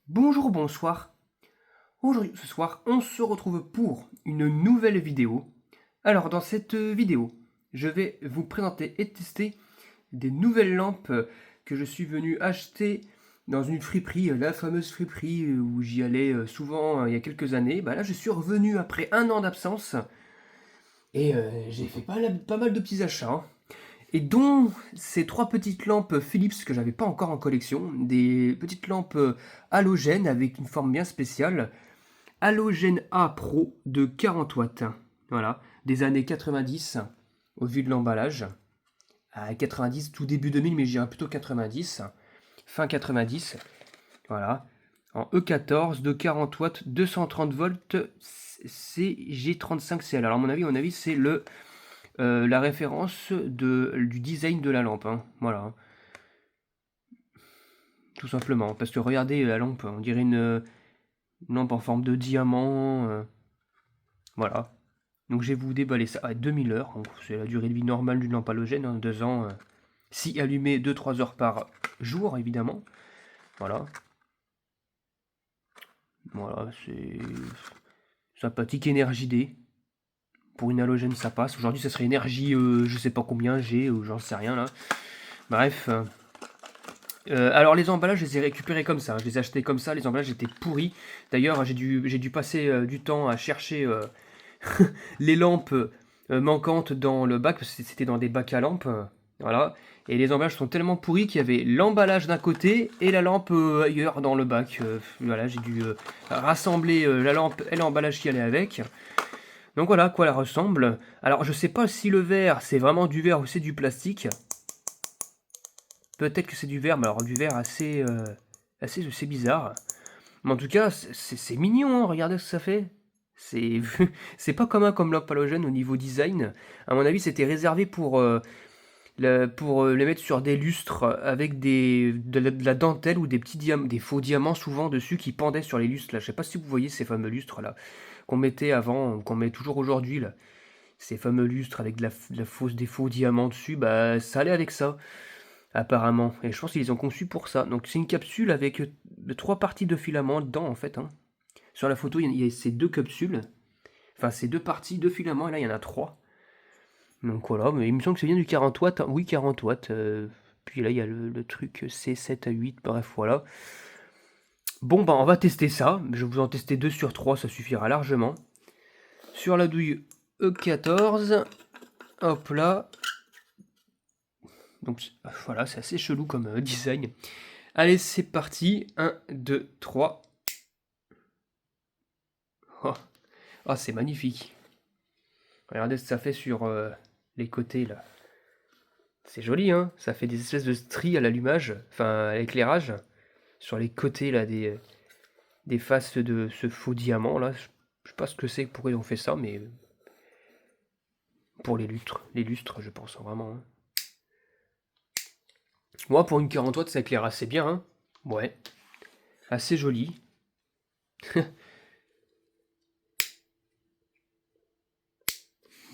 Bonjour, bonsoir. Aujourd'hui, ce soir, on se retrouve pour une nouvelle vidéo. Alors, dans cette vidéo, je vais vous présenter et tester des nouvelles lampes que je suis venu acheter dans une friperie, la fameuse friperie où j'y allais souvent il y a quelques années. Bah là, je suis revenu après un an d'absence et j'ai fait pas mal de petits achats, hein. Et dont ces trois petites lampes Philips que j'avais pas encore en collection, des petites lampes halogènes avec une forme bien spéciale. Halogène A Pro de 40 watts. Voilà, des années 90 au vu de l'emballage. À 90, tout début 2000, mais je dirais plutôt 90. Fin 90. Voilà. En E14 de 40 watts, 230 volts, CG35CL. Alors, à mon avis, c'est la référence du design de la lampe, hein. Voilà. Tout simplement. Parce que regardez la lampe, on dirait une lampe en forme de diamant. Voilà. Donc je vais vous déballer ça à 2000 heures. C'est la durée de vie normale d'une lampe halogène, hein, 2 ans. Si allumée 2-3 heures par jour, évidemment. Voilà. Voilà, c'est sympathique. Énergie D. Pour une halogène, ça passe. Aujourd'hui, ça serait énergie, je sais pas combien G, ou j'en sais rien là. Bref. Alors les emballages, je les ai récupérés comme ça. Je les ai achetés comme ça. Les emballages étaient pourris. D'ailleurs, j'ai dû passer du temps à chercher les lampes manquantes dans le bac, parce que c'était dans des bacs à lampes. Voilà. Et les emballages sont tellement pourris qu'il y avait l'emballage d'un côté et la lampe ailleurs dans le bac. Voilà, j'ai dû rassembler la lampe et l'emballage qui allait avec. Donc voilà à quoi elle ressemble. Alors je sais pas si le verre c'est vraiment du verre ou c'est du plastique. Peut-être que c'est du verre, mais alors du verre assez bizarre. Mais en tout cas, c'est mignon, hein, regardez ce que ça fait. C'est c'est pas commun comme lampe halogène au niveau design. À mon avis, c'était réservé pour les mettre sur des lustres avec de la dentelle ou des faux diamants souvent dessus qui pendaient sur les lustres là. Je sais pas si vous voyez ces fameux lustres là qu'on mettait avant, qu'on met toujours aujourd'hui là. Ces fameux lustres avec des faux diamants dessus, bah ça allait avec ça apparemment. Et je pense qu'ils ont conçu pour ça. Donc c'est une capsule avec trois parties de filament dedans en fait, hein. Sur la photo, il y a ces deux capsules, enfin ces deux parties, deux filaments, et là il y en a trois. Donc voilà, mais il me semble que c'est bien du 40 watts, hein. Oui, 40 watts. Puis là il y a le truc C7 à 8, bref voilà. Bon bah on va tester ça, je vais vous en tester 2 sur 3, ça suffira largement. Sur la douille E14, hop là. Donc voilà, c'est assez chelou comme design. Allez, c'est parti. 1, 2, 3. Oh, oh, c'est magnifique. Regardez ce que ça fait sur les côtés là. C'est joli, hein. Ça fait des espèces de stries à l'allumage, enfin à l'éclairage. Sur les côtés là des faces de ce faux diamant là. Je sais pas ce que c'est, pourquoi ils ont fait ça, mais pour les lustres, je pense, hein, vraiment, hein. Moi, pour une 40 watts, ça éclaire assez bien, hein. Ouais, assez joli.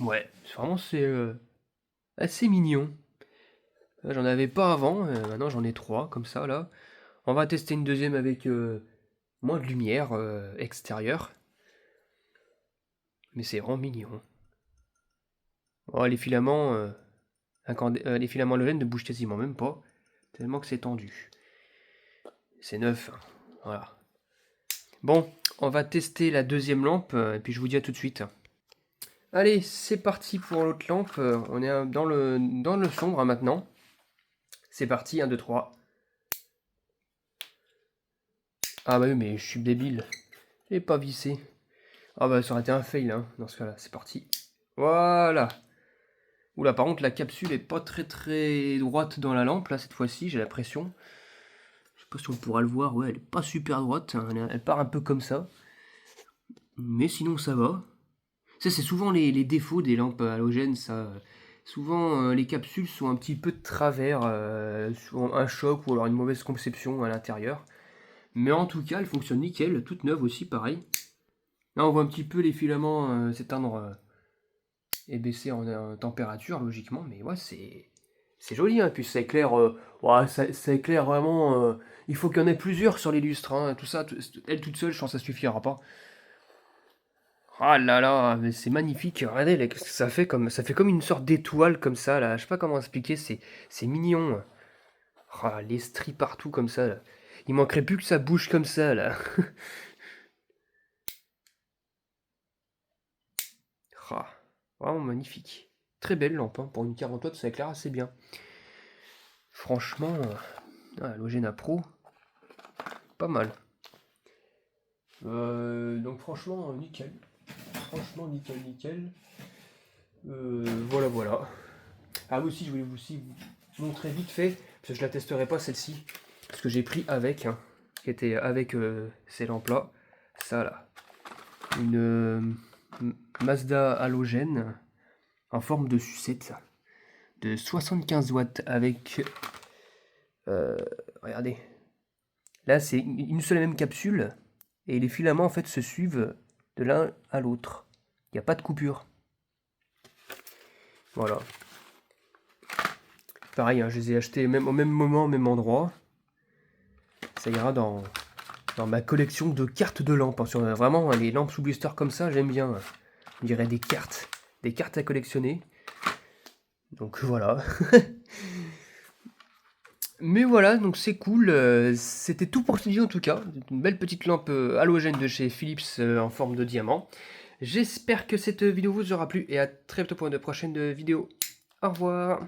Ouais, vraiment c'est assez mignon. J'en avais pas avant, maintenant j'en ai trois comme ça là. On va tester une deuxième avec moins de lumière extérieure. Mais c'est vraiment mignon. Oh, les filaments halogènes ne bougent quasiment même pas, tellement que c'est tendu. C'est neuf, hein. Voilà. Bon, on va tester la deuxième lampe, et puis je vous dis à tout de suite. Allez, c'est parti pour l'autre lampe. On est dans le sombre hein, maintenant. C'est parti, 1, 2, 3. Ah bah oui, mais je suis débile. J'ai pas vissé. Ah bah ça aurait été un fail hein, dans ce cas-là. C'est parti. Voilà. Oula, par contre, la capsule est pas très droite dans la lampe, là, cette fois-ci, j'ai l'impression. Je sais pas si on pourra le voir, ouais, elle est pas super droite, hein, elle part un peu comme ça. Mais sinon, ça va. Ça, c'est souvent les défauts des lampes halogènes, ça. Souvent, les capsules sont un petit peu de travers, souvent un choc ou alors une mauvaise conception à l'intérieur. Mais en tout cas, elle fonctionne nickel, toute neuve aussi, pareil. Là, on voit un petit peu les filaments s'éteindre et baisser en température, logiquement, mais ouais, C'est joli, hein, puis ça éclaire, ouais, ça éclaire vraiment. Il faut qu'il y en ait plusieurs sur les lustres, hein, tout ça. Elle toute seule, je pense que ça suffira pas. Ah là là, mais c'est magnifique. Regardez là, qu'est-ce que ça fait comme une sorte d'étoile comme ça là. Je sais pas comment expliquer, c'est mignon. Ah, les stries partout comme ça là. Il manquerait plus que ça bouge comme ça là. Ah, vraiment magnifique. Très belle lampe, hein. Pour une 40 watts, ça éclaire assez bien. Franchement, Halogena Pro, pas mal. Donc franchement, nickel. Franchement, nickel, nickel. Voilà, voilà. Ah oui, aussi, je voulais vous montrer vite fait, parce que je la testerai pas celle-ci, parce que j'ai pris avec, hein, qui était avec ces lampes-là. Ça là, une Mazda halogène en forme de sucette de 75 watts avec, regardez, là c'est une seule et même capsule et les filaments en fait se suivent de l'un à l'autre. Il n'y a pas de coupure. Voilà. Pareil, hein, je les ai achetés même, au même moment, au même endroit. Ça ira dans ma collection de cartes de lampes. Hein. Vraiment, les lampes sous blister comme ça, j'aime bien. On dirait des cartes à collectionner. Donc voilà. Mais voilà, donc c'est cool. C'était tout pour cette vidéo en tout cas. Une belle petite lampe halogène de chez Philips en forme de diamant. J'espère que cette vidéo vous aura plu et à très bientôt pour une prochaine vidéo. Au revoir.